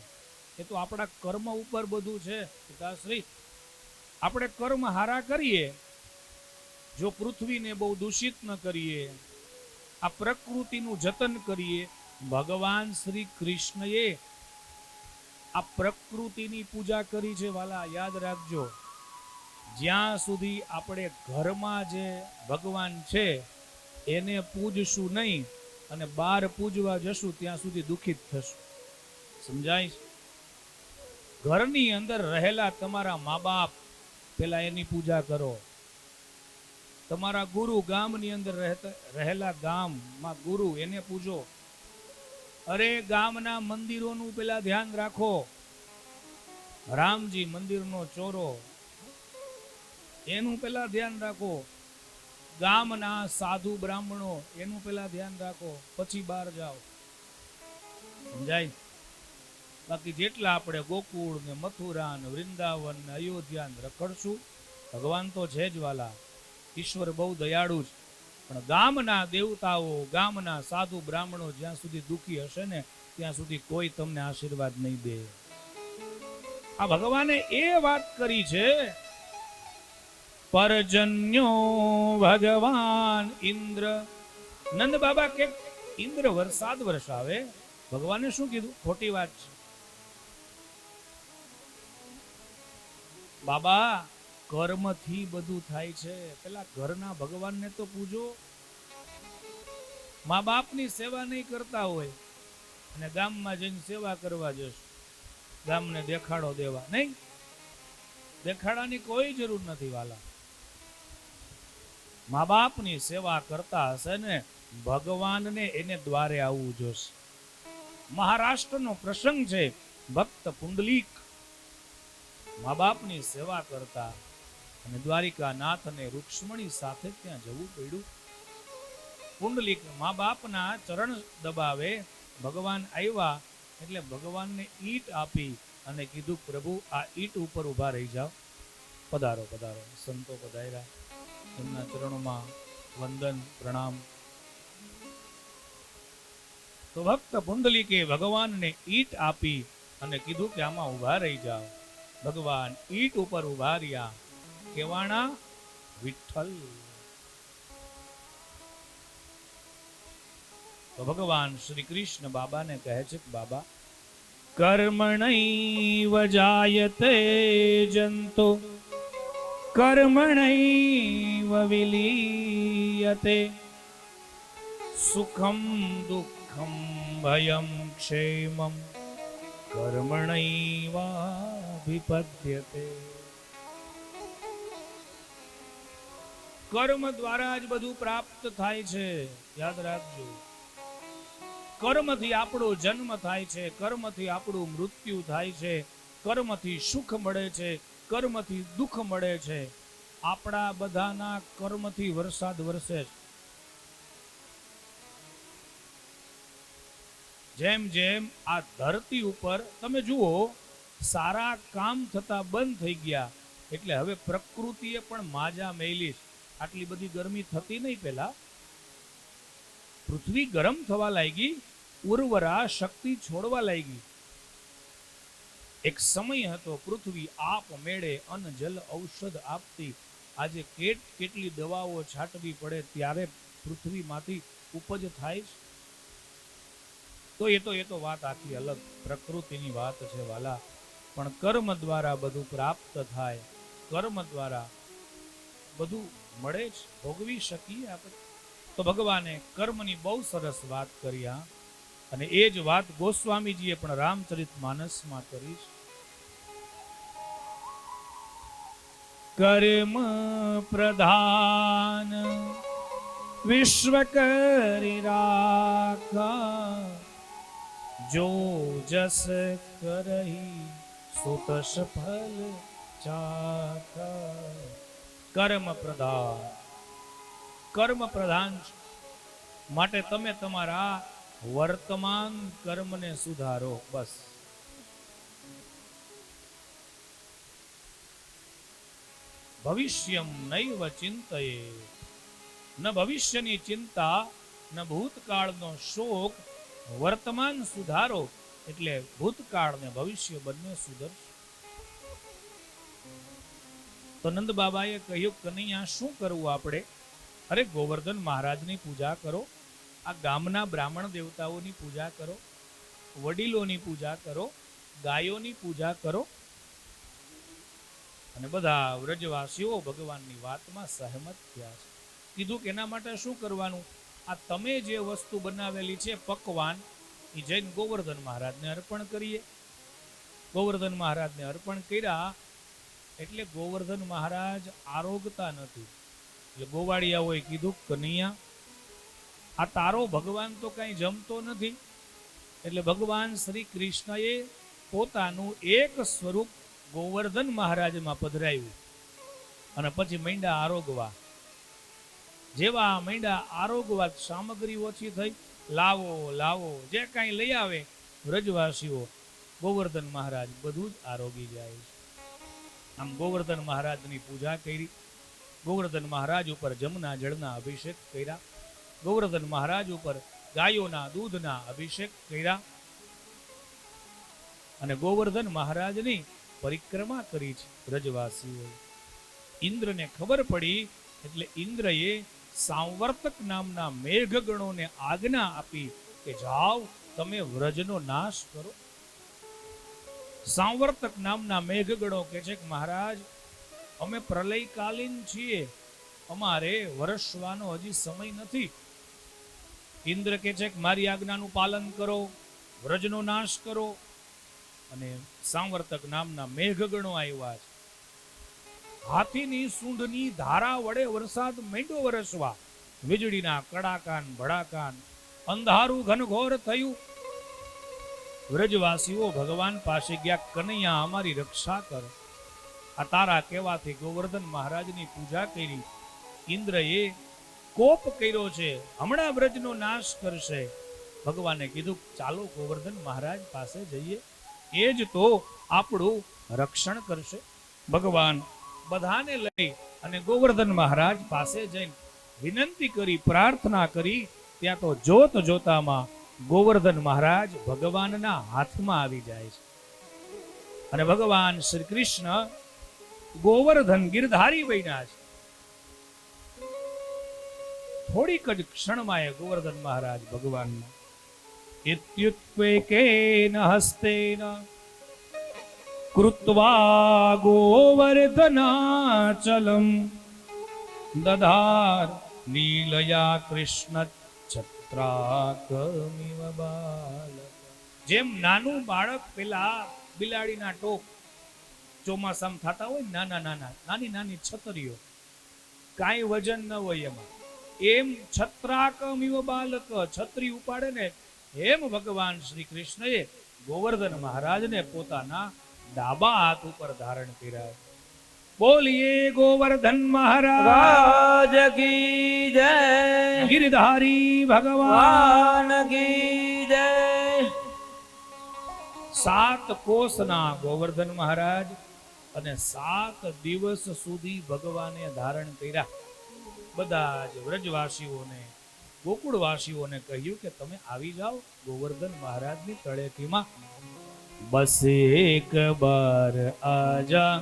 એ તો આપણા કર્મ ઉપર બધું છે પિતાશ્રી. આપણે કર્મ હારા કરીએ, જો પૃથ્વીને બહુ દૂષિત ન કરીએ, આ પ્રકૃતિનું જતન કરીએ. ભગવાન શ્રી કૃષ્ણએ આ પ્રકૃતિની પૂજા કરી છે વાલા, યાદ રાખજો. જ્યાં સુધી આપણે ઘરમાં જે ભગવાન છે એને પૂજશું નહીં અને બહાર પૂજવા જશું ત્યાં સુધી દુખિત થશું. સમજાય? ઘરની અંદર રહેલા તમારા મા બાપ, પેલા એની પૂજા કરો. તમારા ગુરુ, ગામની અંદર રહેલા ગામમાં ગુરુ, એને પૂજો. અરે ગામના મંદિરોનું પેલા ધ્યાન રાખો. રામજી મંદિરનો ચોરો, એનું પેલા ધ્યાન રાખો. ગામના સાધુ બ્રાહ્મણો, એનું પેલા ધ્યાન રાખો, પછી બહાર જાઓ. સમજાય? બાકી જેટલા આપણે ગોકુળ ને મથુરા ને વૃંદાવન ને અયોધ્યા ને રખડશું, ભગવાન તો છે જ વાલા, ઈશ્વર બહુ દયાળુ છે, પણ ગામના દેવતાઓ, ગામના સાધુ બ્રાહ્મણો જ્યાં સુધી દુખી હશે ને ત્યાં સુધી કોઈ તમને આશીર્વાદ નહીં દે. આ ભગવાને એ વાત કરી છે. પરજન્યો ભગવાન ઇન્દ્ર. નંદ બાબા કે ઇન્દ્ર વરસાદ વરસાવે? ભગવાને શું કીધું? ખોટી વાત છે બાબા. કર્મથી બધું થાય છે. પેલા ઘરના ભગવાનને તો પૂજો. મા બાપની સેવા નહીં કરતા હોય અને ગામમાં જઈને સેવા કરવા જશો, ગામને દેખાડો દેવા નહીં. દેખાડાની કોઈ જરૂર નથી વાલા. મા બાપની સેવા કરતા હશે ને ભગવાનને એને દ્વારે આવવું જોશે. મહારાષ્ટ્રનો પ્રસંગ છે. ભક્ત પુંડલીક મા બાપની સેવા કરતા અને દ્વારિકાનાથ અને રૂક્ષ્મણી સાથે ત્યાં જવું પડ્યું. પુંડલીક મા બાપના ચરણ દબાવે. ભગવાન આવ્યા એટલે ભગવાનને ઈટ આપી અને કીધું પ્રભુ આ ઈટ ઉપર ઊભા રહી જાઓ. પધારો પધારો. સંતો પધાર્યા, એમના ચરણોમાં વંદન પ્રણામ. તો ભક્ત પુંડલીકે ભગવાનને ઈટ આપી અને કીધું કે આમાં ઊભા રહી જાઓ. ભગવાન ઈટ ઉપર ઊભા રહ્યા. કેવાણા? વિઠ્ઠલ. તો ભગવાન શ્રી કૃષ્ણ બાબાને કહે છે કે બાબા, કર્મણૈવ જાયતે જંતો કર્મણૈવ વિલીયતે સુખમ દુઃખમ ભયમ ક્ષેમમ કર્મણૈવાભિપદ્યતે. કર્મ દ્વારા જ બધું પ્રાપ્ત થાય છે, યાદ રાખજો. કર્મથી આપણો જન્મ થાય છે, કર્મથી આપણું મૃત્યુ થાય છે, કર્મથી સુખ મળે છે, કર્મથી દુઃખ મળે છે. આપણા બધાના કર્મથી વરસાદ વરસે છે. જેમ જેમ આ ધરતી ઉપર તમે જુઓ સારા કામ થતા બંધ થઈ ગયા એટલે હવે પ્રકૃતિએ પણ માજા મેલી. આટલી બધી ગરમી થતી નહીં. પેલા પૃથ્વી ગરમ થવા લાગી, ઉર્વરા શક્તિ છોડવા લાગી. એક સમય હતો પૃથ્વી આપ મેળે અન્ન જલ ઔષધ આપતી. આજે કેટલી દવાઓ છાંટવી પડે ત્યારે પૃથ્વીમાંથી ઉપજ થાય છે. તો એ તો વાત આખી અલગ પ્રકૃતિની વાત છે વાલા. પણ કર્મ દ્વારા બધું પ્રાપ્ત થાય, કર્મ દ્વારા બધું મળે જ, ભોગવી શકીએ આપણે. તો ભગવાને કર્મની બહુ સરસ વાત કરી. અને એ જ વાત ગોસ્વામીજીએ પણ રામચરિતમાનસમાં કરી છે. કર્મ પ્રધાન વિશ્વ કરી રાખા, જો જસ કરહી સુતસ ફલ ચાખા. કર્મ પ્રધાન, કર્મ પ્રધાન. માટે તમે તમારા વર્તમાન કર્મને સુધારો. બસ. ભવિષ્યમ નૈવ ચિંતયે, ન ભવિષ્યની ચિંતા ન ભૂતકાળનો શોક, વર્તમાન સુધારો એટલે ભૂતકાળ ને ભવિષ્ય બંને સુધરશે. તો નંદ બાબાએ કહ્યું કનૈયા શું કરવું આપણે? અરે ગોવર્ધન મહારાજની પૂજા કરો, આ ગામના બ્રાહ્મણ દેવતાઓની પૂજા કરો, વડીલોની પૂજા કરો, ગાયોની પૂજા કરો. અને બધા વ્રજવાસીઓ ભગવાનની વાતમાં સહમત થયા છે. કીધું કે એના માટે શું કરવાનું? આ તમે જે વસ્તુ બનાવેલી છે પકવાન, એ જઈને ગોવર્ધન મહારાજને અર્પણ કરીએ. ગોવર્ધન મહારાજને અર્પણ કર્યા એટલે ગોવર્ધન મહારાજ આરોગતા નથી. એટલે ગોવાળિયાઓએ કીધું કનૈયા, આ તારો ભગવાન તો કઈ જમતો નથી. એટલે ભગવાન શ્રી કૃષ્ણએ પોતાનું એક સ્વરૂપ ગોવર્ધન મહારાજમાં પધરાવ્યું અને પછી માંડ્યા આરોગવા. જેવા માંડ્યા આરોગવા, સામગ્રી ઓછી થઈ, લાવો લાવો, જે કાંઈ લઈ આવે વ્રજવાસીઓ, ગોવર્ધન મહારાજ બધું જ આરોગી જાય છે. આમ ગોવર્ધન મહારાજની પૂજા કરી, ગોવર્ધન મહારાજ ઉપર જમના જળના અભિષેક કર્યા, ગોવર્ધન મહારાજ ઉપર ગાયોના દૂધના અભિષેક કર્યા અને ગોવર્ધન મહારાજની પરિક્રમા કરી છે વ્રજવાસીઓએ. ઇન્દ્રને ખબર પડી એટલે ઇન્દ્રએ સાંવર્તક નામના મેઘગણોને આજ્ઞા આપી કે જાઓ તમે વ્રજનો નાશ કરો. સાંવર્તક નામના મેઘગણો કહે છે કે મહારાજ અમે પ્રલયકાલીન છીએ, અમારે વરસવાનો હજી સમય નથી. ઇન્દ્ર કહે છે કે મારી આજ્ઞાનું પાલન કરો, વ્રજનો નાશ કરો. અને સાંવર્તક નામના મેઘગણો આવ્યા છે. હાથીની સૂંઢની ધારા વડે વરસાદ માંડ્યો વરસવા, વીજળીના કડાકાન ભડાકાન, અંધારું ઘનઘોર થયું. વ્રજવાસીઓ ભગવાન પાસે ગયા, કનૈયા અમારી રક્ષા કર. આ તારા કહેવાથી ગોવર્ધન મહારાજની પૂજા કરી, ઇન્દ્રએ કોપ કર્યો છે, હમણાં વ્રજનો નાશ કરશે. ભગવાને કીધું ચાલો ગોવર્ધન મહારાજ પાસે જઈએ, એ જ તો આપણું રક્ષણ કરશે. ભગવાન બધાને લઈ અને ગોવર્ધન મહારાજ પાસે જઈને વિનંતી કરી, પ્રાર્થના કરી. ત્યાં તો જોત જોતામાં ગોવર્ધન મહારાજ ભગવાનના હાથમાં આવી જાય છે. અને ભગવાન શ્રી કૃષ્ણ ગોવર્ધન ગિરધારી બન્યા છે. થોડીક જ ક્ષણમાં એ ગોવર્ધન મહારાજ ભગવાનના ઇત્યુત્વેકેન હસ્તેન કૃત્વા ગોવર્ધનાચલમ દધાર લીલયા કૃષ્ણ છત્રાકમિવ બાલક. જેમ નાનું બાળક પેલા બિલાડીના ટોપ ચોમાસામાં થતા હોય, નાની નાની છતરીઓ, કાંઈ વજન ન હોય એમાં, એમ છત્રાકમિવ બાલક છત્રી ઉપાડે ને એમ ભગવાન શ્રી કૃષ્ણએ ગોવર્ધન મહારાજને પોતાના ડાબા હાથ ઉપર ધારણ કર્યા. બોલીએ ગોવર્ધન મહારાજ કી જય, ગિરધારી ભગવાન કી જય. 7 કોસના ગોવર્ધન મહારાજ અને 7 દિવસ સુધી ભગવાને ધારણ કર્યા. બધા જ વ્રજવાસીઓને, ગોકુળવાસીઓને કહ્યું કે તમે આવી જાઓ ગોવર્ધન મહારાજની તળેટીમાં. બસ એક બાર આજા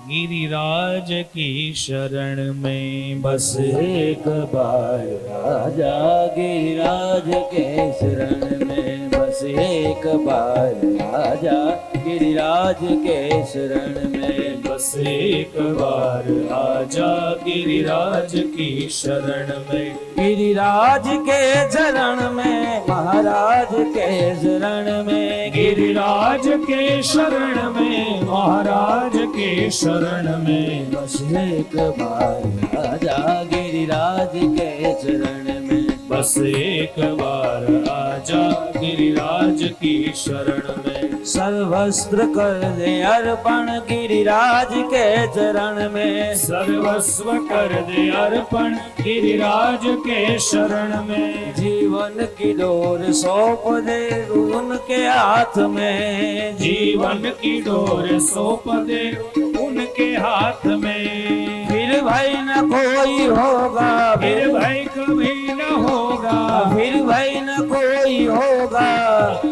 गिरिराज की शरण में, बस एक बार आजा गिरिराज के शरण में, बस एक बार आजा गिरिराज के शरण में, बस एक बार आजा गिरिराज की शरण में. गिरिराज के चरण में, महाराज के शरण में, गिरिराज के शरण में, महाराज के शरण में. बस एक बार आजा गिरिराज के चरण में, बस एक बार आजा गिरिराज की शरण में। सर्वस्त्र कर दे अर्पण गिरिराज के चरण में। सर्वस्व कर दे अर्पण गिरिराज के शरण में। जीवन की डोर सौंप दे उनके हाथ में। जीवन की डोर सौंप दे उनके हाथ में। फिर भाई न कोई होगा, फिर भाई कभी न होगा, फिर भाई न कोई होगा,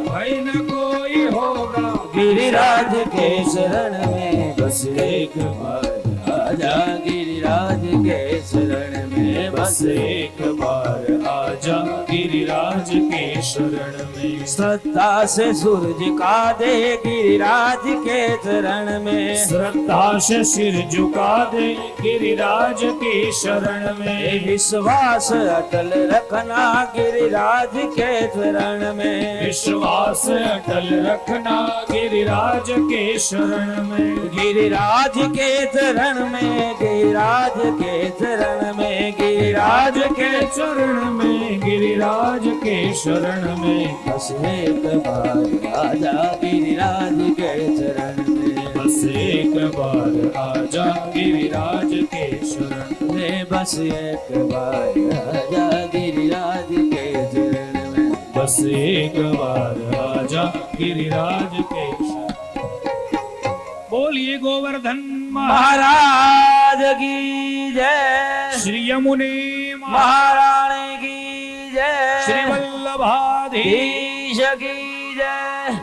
भाई न कोई होगा। गिरिराज के शरण में बस एक बार आजा गिरिराज के शरण में। बस एक बार आजा गिरिराज के शरण में। श्रद्धा से सूरज का दे गिरिराज के चरण में। श्रद्धा से सिर झुका दे गिरिराज के शरण में। विश्वास अटल रखना गिरिराज के चरण में। विश्वास अटल रखना गिरिराज के शरण में। गिरिराज के चरण में, गिरिराज के चरण में, गिरिराज के चरण में, गिरिराज के शरण में। बस एक बार आजा गिरिराज के चरण में। बस एक बार आजा गिरिराज के शरण में। बस एक बार आजा गिरिराज के चरण में। बस एक बार आजा गिरिराज के शरण। बोलिए गोवर्धन महाराज की जय। श्री यमुने महारानी की जय। श्री वल्लभाधीश ईश की जय।